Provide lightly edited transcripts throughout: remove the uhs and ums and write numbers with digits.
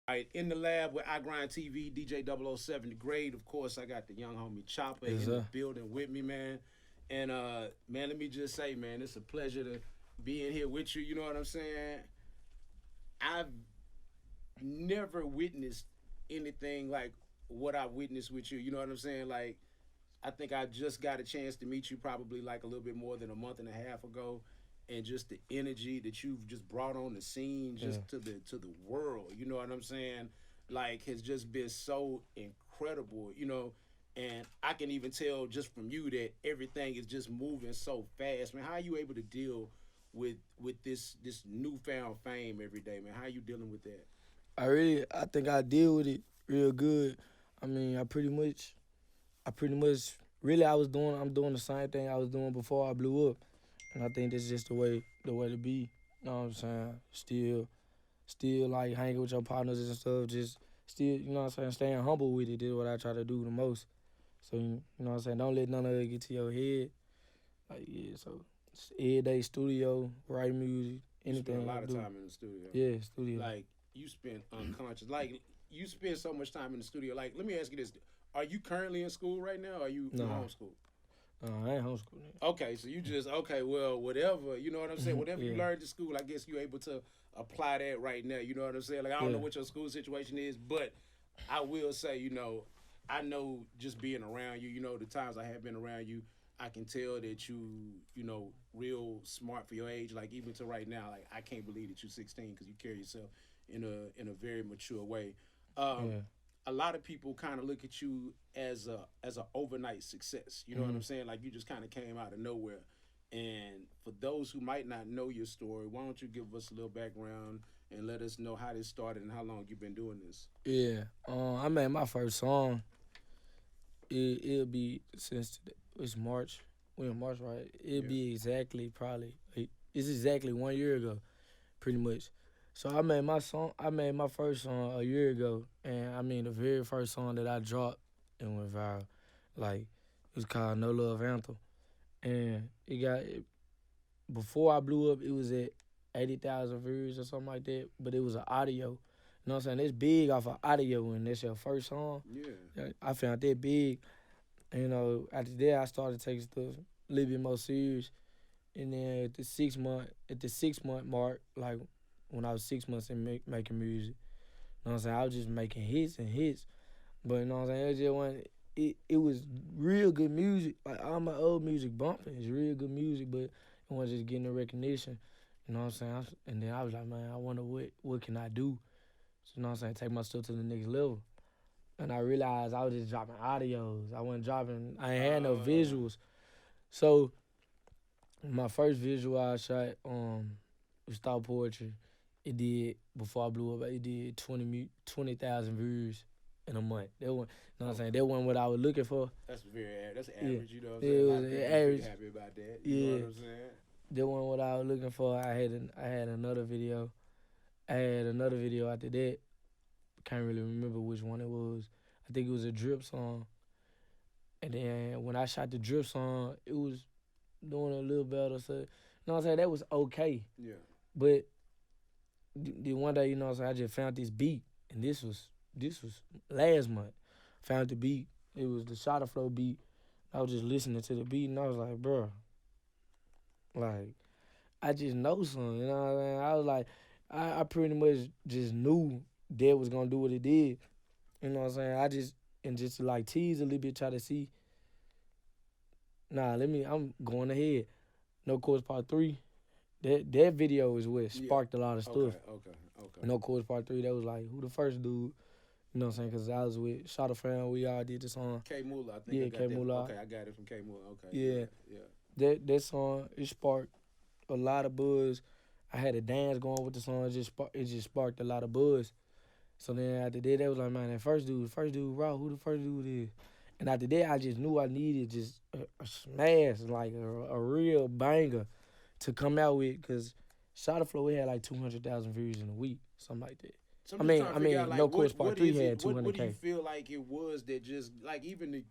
All right, in the lab with IGRINDTV, DJ 007 the grade. Of course, I got the young homie Choppa Yes, in the sir. building with me, man. And man, let me just say, man, it's a pleasure to be in here with you. You know what I'm saying? I've never witnessed anything like what I witnessed with you. You know what I'm saying? Like, I think I just got a chance to meet you probably like a little bit more than a month and a half ago, and just the energy that you've just brought on the scene, Yeah. just to the world. You know what I'm saying? Like, has just been so incredible. And I can even tell just from you that everything is just moving so fast. Man, how are you able to deal with this newfound fame every day, man? How are you dealing with that? I think I deal with it real good. I mean, I pretty much, really, I'm doing the same thing I was doing before I blew up, and I think that's just the way to be. You know what I'm saying? Still like hanging with your partners and stuff. Just still, you know what I'm saying? Staying humble with it is what I try to do the most. So you know what I'm saying? Don't let none of it get to your head. Like yeah, so it's every day studio, write music, You spend a anything I lot of do. time in the studio. Yeah, studio. Like, you spend unconscious. Like, you spend so much time in the studio. Like, let me ask you this: are you currently in school right now? Or are you Nah, homeschooled? I ain't homeschooling. Okay, so you just okay. Well, whatever you know what I'm saying. Whatever you Yeah, learned in school, I guess you're able to apply that right now. You know what I'm saying? Like, I don't know yeah, what your school situation is, but I will say, I know just being around you. The times I have been around you, I can tell that real smart for your age. Like, even to right now, like, I can't believe that you're 16 because you carry yourself in a very mature way. Um, yeah. a lot of people kind of look at you as a overnight success. You know what Hmm. I'm saying? Like, you just kind of came out of nowhere. And for those who might not know your story, why don't you give us a little background and let us know how this started and how long you've been doing this? Yeah. I made my first song. It'll be since it's March. We in March, right? It'll Yeah. be exactly probably. It's exactly 1 year ago, pretty much. So I made my first song a year ago, and I mean the very first song that I dropped and went viral, like it was called No Love Anthem, and before I blew up, it was at 80,000 views or something like that. But it was an audio. You know what I'm saying? It's big off of audio when that's your first song. Yeah. Yeah, I found that big. And, after that, I started taking stuff a little bit more serious. And then at the 6 month mark, like when I was 6 months in making music, you know what I'm saying? I was just making hits and hits. But you know what I'm saying? It just wasn't, it was real good music. Like all my old music bumping. It's real good music, but it wasn't just getting the recognition. You know what I'm saying? And then I was like, man, I wonder what can I do? So, you know what I'm saying? Take my stuff to the next level. And I realized I was just dropping audios. I ain't had no Uh, visuals. So my first visual I shot was Stout Poetry. It did before I blew up. It did 20,000 views in a month. That one, you know what I'm saying? okay. That wasn't what I was looking for. That's Yeah, average. You know what I'm saying? A it lot was of people be pretty average. happy about that. You know what Yeah, I'm saying? that wasn't what I was looking for. I had another video. I had another video after that. Can't really remember which one it was. I think it was a drip song. And then when I shot the drip song, it was doing a little better. So, you know what I'm saying? That was okay. Yeah. But the one day, you know what I'm saying, I just found this beat. And this was last month. Found the beat. It was the Shotter Flow beat. I was just listening to the beat and I was like, bro, like, I just know something, you know what I mean? I was like, I pretty much just knew that was gonna do what it did. You know what I'm saying? And just to like tease a little bit, try to see, I'm going ahead. No Course Part 3. That video is what Yeah. sparked a lot of Okay. stuff. Okay. Okay. No Course Part 3, that was like, who the first dude? You know what I'm saying? Because I was with Shot of Fam, we all did the song. K Mula, I think I Yeah, got K that. Moolah. Okay, I got it from K Mula. Okay, Yeah, yeah, yeah. that song, it sparked a lot of buzz. I had a dance going with the song. It just sparked a lot of buzz. So then after that, they was like, man, that first dude, raw. Who the first dude is? And after that, I just knew I needed just a smash, like a real banger to come out with. Cause Shot of Flow, we had like 200,000 views in a week, something like that. So I'm I just mean, trying to I figure out mean, like No Course what Part what Three is it? had What do you 200K. feel like it was that just like even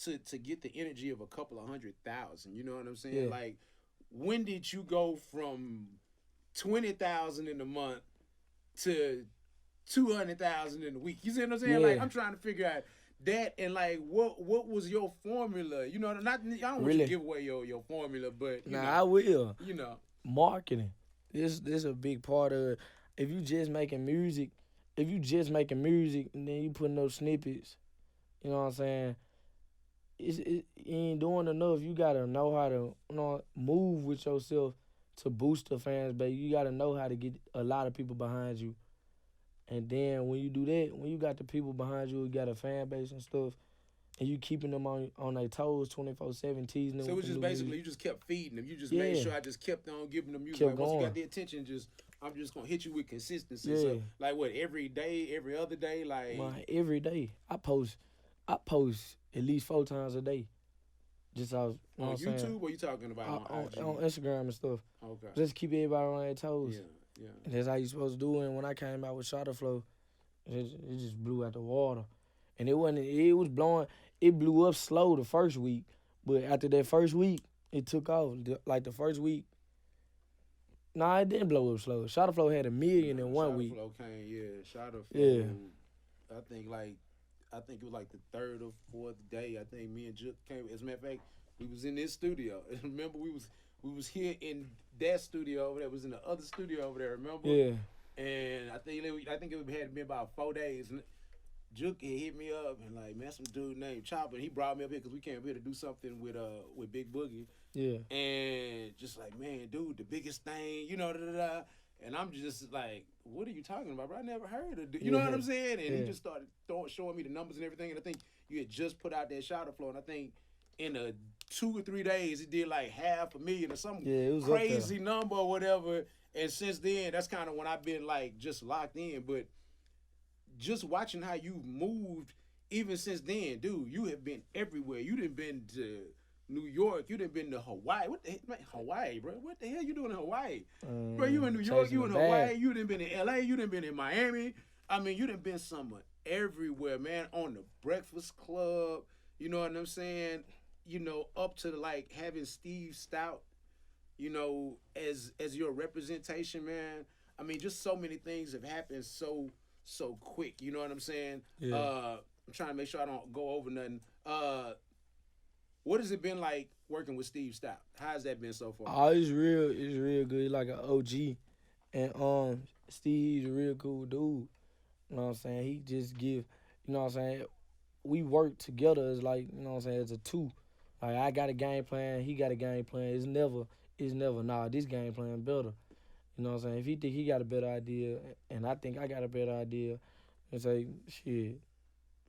to get the energy of a couple of 100,000? You know what I'm saying? Yeah, Like, when did you go from 20,000 in a month to 200,000 in a week. You see what I'm saying? Yeah. Like I'm trying to figure out that and like what was your formula? You know, not I don't want you to give away your formula, but you know, I will. You know, marketing. This a big part of it. If you just making music, and then you putting those snippets, you know what I'm saying? You ain't doing enough. You gotta know how to move with yourself to boost the fans base. You gotta know how to get a lot of people behind you. And then when you do that, when you got the people behind you, you got a fan base and stuff, and you keeping them on their toes 24/7, teasing them. So it was just basically music. you just kept feeding them. You just made sure I just kept on giving them music. Like, once you got the attention, I'm just gonna hit you with consistency. Yeah. So like what, every day, every other day, like every day. I post at least 4 times a day. Just on YouTube, saying? Or you talking about on IG? On Instagram and stuff. Okay. Just keep everybody on their toes. Yeah. And that's how you supposed to do it. And when I came out with Shot Flow, it just blew out the water. And it blew up slow the first week. But after that first week, it took off. Like the first week, it didn't blow up slow. Shot Flow had 1 million in 1 week. Shot Flow came, Shot Flow. Yeah. I think it was like the 3rd or 4th day. I think me and Juke came. As a matter of fact, we was in this studio. Remember, we was here in that studio over there. Was in the other studio over there. Remember? Yeah. And I think it had been about 4 days. And Juke had hit me up and like, man, some dude named Choppa. And he brought me up here because we came up here to do something with Big Boogie. Yeah. And just like, man, dude, the biggest thing, you know, da-da-da. And I'm just like, what are you talking about, bro? I never heard of it. You know what I'm saying? And he just started showing me the numbers and everything. And I think you had just put out that Shot Flow. And I think in 2 or 3 days, it did like 500,000 or some crazy number or whatever. And since then, that's kind of when I've been like just locked in. But just watching how you've moved, even since then, dude, you have been everywhere. You done been to New York. You done been to Hawaii. What the heck, man, Hawaii, bro? What the hell you doing in Hawaii? Bro, you in New York, you in Hawaii, you done been in LA, you done been in Miami. I mean, you done been somewhere everywhere, man. On the Breakfast Club, you know what I'm saying? You know, up to like having Steve Stout, you know, as your representation, man. I mean, just so many things have happened so quick. You know what I'm saying? Yeah. I'm trying to make sure I don't go over nothing. What has it been like working with Steve Stout? How has that been so far? Oh, it's real good. He's like an OG. And Steve's a real cool dude. You know what I'm saying? He just give, you know what I'm saying? We work together as like, you know what I'm saying, as a two. Like I got a game plan, he got a game plan. It's never this game plan better. You know what I'm saying? If he think he got a better idea and I think I got a better idea, and say, shit,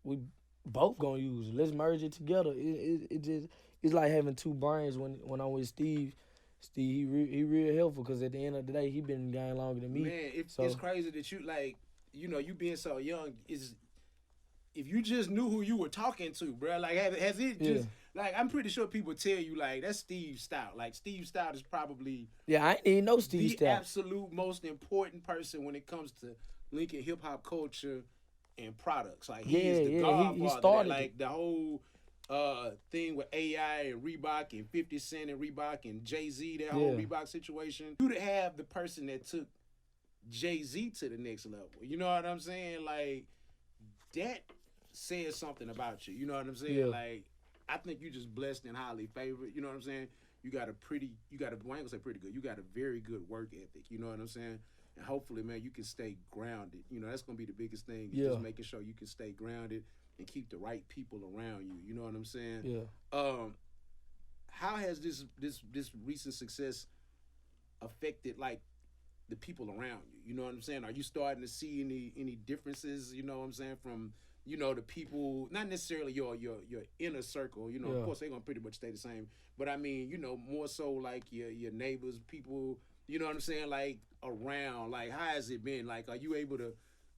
we both gonna use it. Let's merge it together. It's like having two brains when I'm with Steve. Steve, he real helpful because at the end of the day, he been in the game longer than me. Man, it's crazy that you like, you know, you being so young is. If you just knew who you were talking to, bro, like has it just like I'm pretty sure people tell you like that's Steve Stout. Like Steve Stout is probably I ain't even know Steve Stout. The absolute most important person when it comes to linking hip hop culture and products. Like he is the godfather. He started like the whole thing with AI and Reebok and 50 Cent and Reebok and Jay-Z, that whole Reebok situation. You to have the person that took Jay-Z to the next level. You know what I'm saying? Like that says something about you. You know what I'm saying? Yeah. Like I think you just blessed and highly favored. You know what I'm saying? I ain't gonna say pretty good. You got a very good work ethic. You know what I'm saying? And hopefully, man, you can stay grounded. You know, that's gonna be the biggest thing. Just making sure you can stay grounded and keep the right people around you. You know what I'm saying? Yeah. How has this recent success affected like the people around you? You know what I'm saying? Are you starting to see any differences? You know what I'm saying, from you know the people, not necessarily your inner circle. You know, of course they're gonna pretty much stay the same. But I mean, you know, more so like your neighbors, people. You know what I'm saying? Like around. Like how has it been? Like, are you able to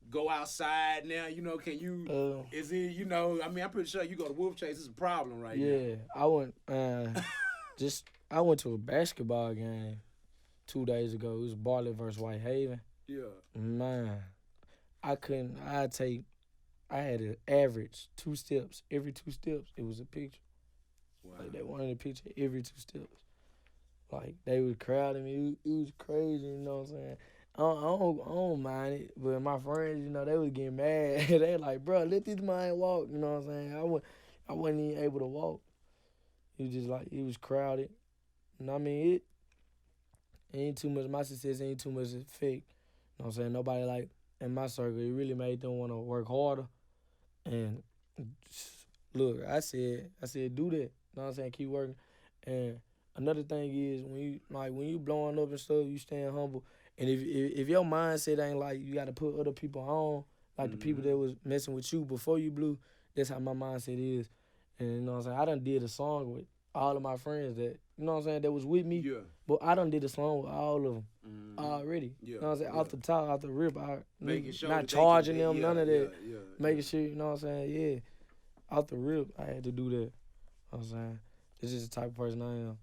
go outside now? You know, can you? Is it? You know, I mean, I'm pretty sure you go to Wolf Chase. It's a problem right now. Yeah, I went. I went to a basketball game 2 days ago. It was Bartlett versus Whitehaven. Yeah. Man, I had an average 2 steps. Every 2 steps, it was a picture. Wow. Like they wanted a picture every 2 steps. Like they was crowding me. It was crazy, you know what I'm saying? I don't mind it, but my friends, they was getting mad. They like, bro, let this man walk. You know what I'm saying? I wasn't even able to walk. It was just like it was crowded. And I mean, it ain't too much. My success ain't too much fake. You know what I'm saying? Nobody like in my circle. It really made them want to work harder. And look, I said, do that. You know what I'm saying? Keep working. And another thing is when you blowing up and stuff, you staying humble. And if your mindset ain't like you got to put other people on, like the people that was messing with you before you blew, that's how my mindset is. And you know what I'm saying? I done did a song with all of my friends that, you know what I'm saying, that was with me. Yeah. But I done did a song with all of them already. Yeah. You know what I'm saying? Yeah. Off the top, off the rip, Making sure not that charging they can, them, none of that. Yeah. Making sure, you know what I'm saying? Yeah. Off the rip, I had to do that. You know what I'm saying? This is the type of person I am.